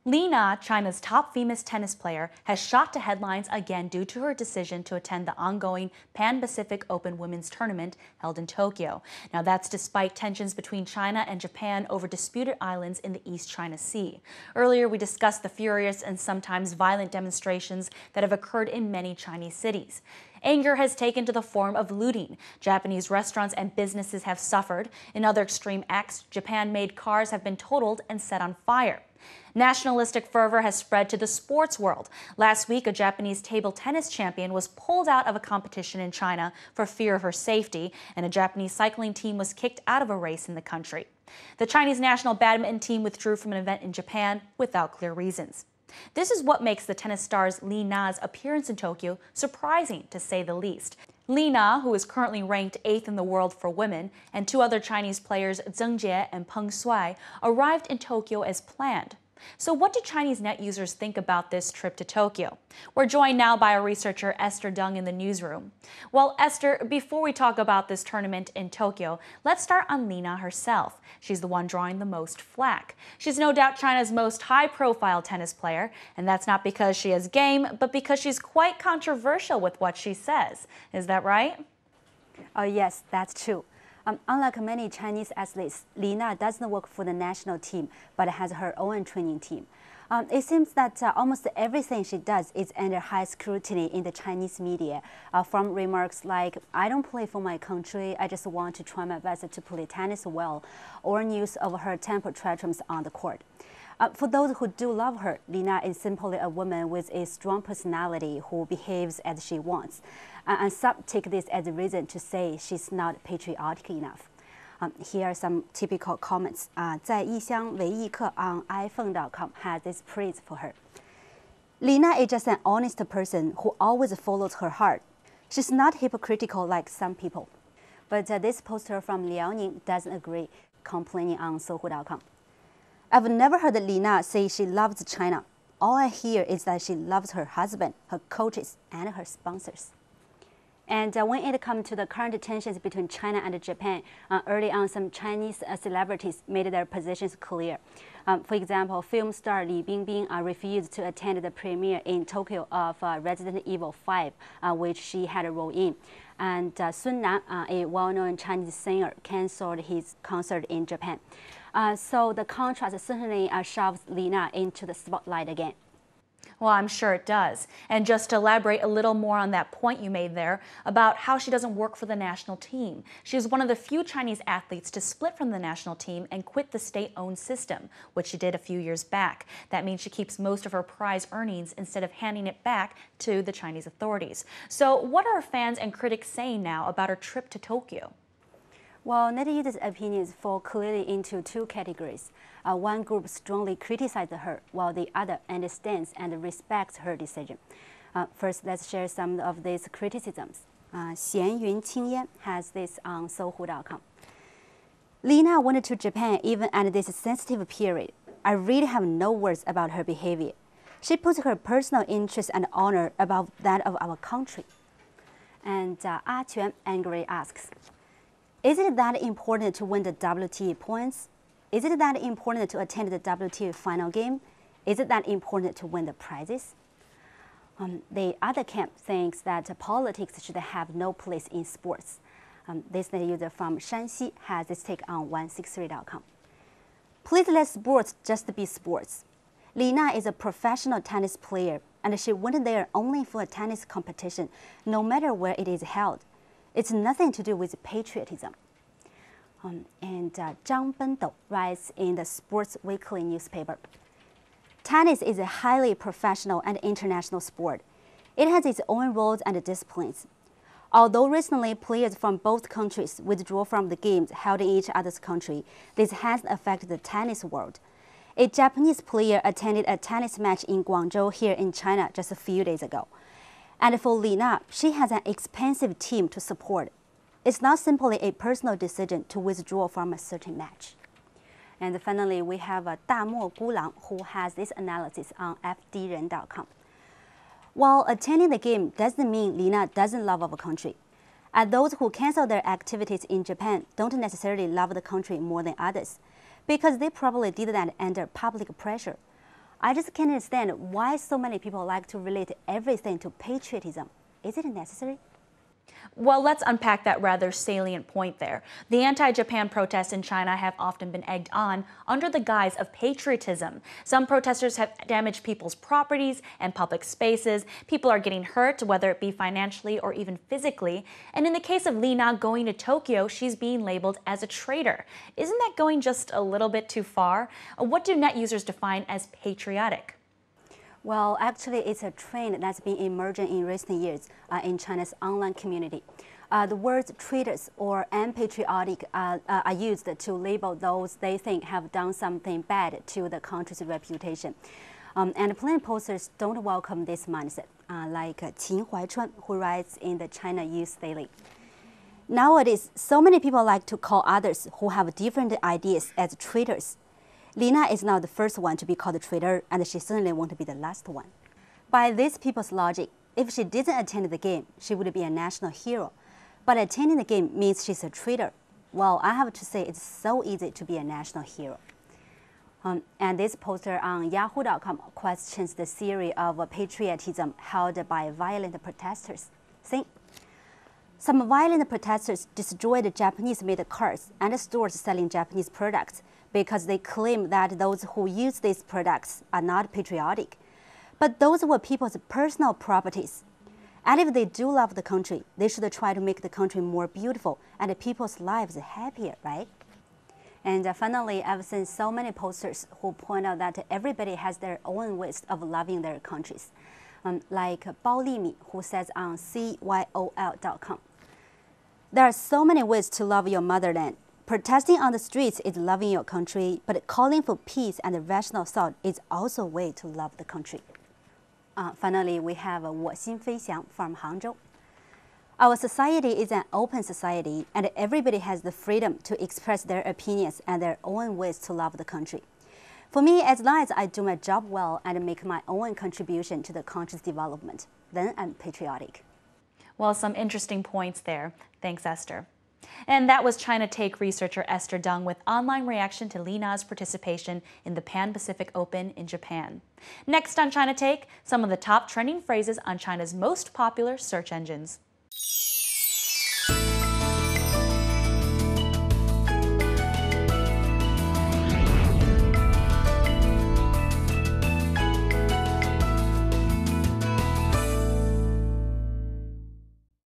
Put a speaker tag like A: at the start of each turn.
A: Li Na, China's top female tennis player, has shot to headlines again due to her decision to attend the ongoing Pan-Pacific Open Women's Tournament held in Tokyo. Now that's despite tensions between China and Japan over disputed islands in the East China Sea. Earlier we discussed the furious and sometimes violent demonstrations that have occurred in many Chinese cities. Anger has taken to the form of looting. Japanese restaurants and businesses have suffered. In other extreme acts, Japan-made cars have been totaled and set on fire. Nationalistic fervor has spread to the sports world. Last week, a Japanese table tennis champion was pulled out of a competition in China for fear of her safety, and a Japanese cycling team was kicked out of a race in the country. The Chinese national badminton team withdrew from an event in Japan without clear reasons. This is what makes the tennis star's Li Na's appearance in Tokyo surprising, to say the least. Li Na, who is currently ranked 8th in the world for women, and two other Chinese players, Zheng Jie and Peng Shuai, arrived in Tokyo as planned. So what do Chinese net users think about this trip to Tokyo? We're joined now by our researcher Esther Dung in the newsroom. Well, Esther, before we talk about this tournament in Tokyo, let's start on Li Na herself. She's the one drawing the most flack. She's no doubt China's most high-profile tennis player, and that's not because she has game, but because she's quite controversial with what she says. Is that right?
B: Oh, yes, that's true. Unlike many Chinese athletes, Li Na doesn't work for the national team, but has her own training team. It seems that almost everything she does is under high scrutiny in the Chinese media, from remarks like, "I don't play for my country, I just want to try my best to play tennis well," or news of her temper tantrums on the court. For those who do love her, Li Na is simply a woman with a strong personality who behaves as she wants. And some take this as a reason to say she's not patriotic enough. Here are some typical comments. 在异乡为异客 on iPhone.com has this praise for her. Li Na is just an honest person who always follows her heart. She's not hypocritical like some people. But this poster from Liaoning doesn't agree, complaining on Sohu.com. I've never heard Li Na say she loves China. All I hear is that she loves her husband, her coaches, and her sponsors. And when it comes to the current tensions between China and Japan, early on some Chinese celebrities made their positions clear. For example, film star Li Bingbing refused to attend the premiere in Tokyo of Resident Evil 5, which she had a role in. And Sun Nan, a well-known Chinese singer, cancelled his concert in Japan. So the contrast certainly shoves Li Na into the spotlight again.
A: Well, I'm sure it does. And just to elaborate a little more on that point you made there about how she doesn't work for the national team. She is one of the few Chinese athletes to split from the national team and quit the state-owned system, which she did a few years back. That means she keeps most of her prize earnings instead of handing it back to the Chinese authorities. So what are fans and critics saying now about her trip to Tokyo?
B: Well, net users' opinions fall clearly into two categories. One group strongly criticized her, while the other understands and respects her decision. First, let's share some of these criticisms. Xian Yun Qingyan has this on Sohu.com. Li Na went to Japan even at this sensitive period. I really have no words about her behavior. She puts her personal interest and honor above that of our country. And Ah Quan angrily asks, is it that important to win the WTA points? Is it that important to attend the WTA final game? Is it that important to win the prizes? The other camp thinks that politics should have no place in sports. This net user from Shanxi has this take on 163.com. Please let sports just be sports. Li Na is a professional tennis player, and she went there only for a tennis competition, no matter where it is held. It's nothing to do with patriotism. And Zhang Bendou writes in the Sports Weekly newspaper, tennis is a highly professional and international sport. It has its own rules and disciplines. Although recently players from both countries withdrew from the games held in each other's country, this hasn't affected the tennis world. A Japanese player attended a tennis match in Guangzhou here in China just a few days ago. And for Li Na, she has an expensive team to support. It's not simply a personal decision to withdraw from a certain match. And finally, we have Damo Gulang, who has this analysis on fdren.com. While attending the game doesn't mean Li Na doesn't love our country. And those who cancel their activities in Japan don't necessarily love the country more than others, because they probably did that under public pressure. I just can't understand why so many people like to relate everything to patriotism. Is it necessary?
A: Well, let's unpack that rather salient point there. The anti-Japan protests in China have often been egged on under the guise of patriotism. Some protesters have damaged people's properties and public spaces. People are getting hurt, whether it be financially or even physically. And in the case of Li Na going to Tokyo, she's being labeled as a traitor. Isn't that going just a little bit too far? What do net users define as patriotic?
B: Well, actually, it's a trend that's been emerging in recent years in China's online community. The words traitors or unpatriotic are used to label those they think have done something bad to the country's reputation. And plain posters don't welcome this mindset, like Qin Huaichuan, who writes in the China Youth Daily. Nowadays, so many people like to call others who have different ideas as traitors. Li Na is not the first one to be called a traitor, and she certainly won't be the last one. By these people's logic, if she didn't attend the game, she would be a national hero. But attending the game means she's a traitor. Well, I have to say it's so easy to be a national hero. And this poster on Yahoo.com questions the theory of patriotism held by violent protesters. See? Some violent protesters destroyed Japanese-made cars and stores selling Japanese products because they claim that those who use these products are not patriotic. But those were people's personal properties. And if they do love the country, they should try to make the country more beautiful and people's lives happier, right? And finally, I've seen so many posters who point out that everybody has their own ways of loving their countries. Like Bao Limi, who says on CYOL.com, there are so many ways to love your motherland. Protesting on the streets is loving your country, but calling for peace and rational thought is also a way to love the country. Finally, we have 我心飞翔 from Hangzhou. Our society is an open society, and everybody has the freedom to express their opinions and their own ways to love the country. For me, as long as I do my job well and make my own contribution to the country's development, then I'm patriotic.
A: Well, some interesting points there. Thanks, Esther. And that was China Take researcher Esther Dung with online reaction to Li Na's participation in the Pan-Pacific Open in Japan. Next on China Take, some of the top trending phrases on China's most popular search engines.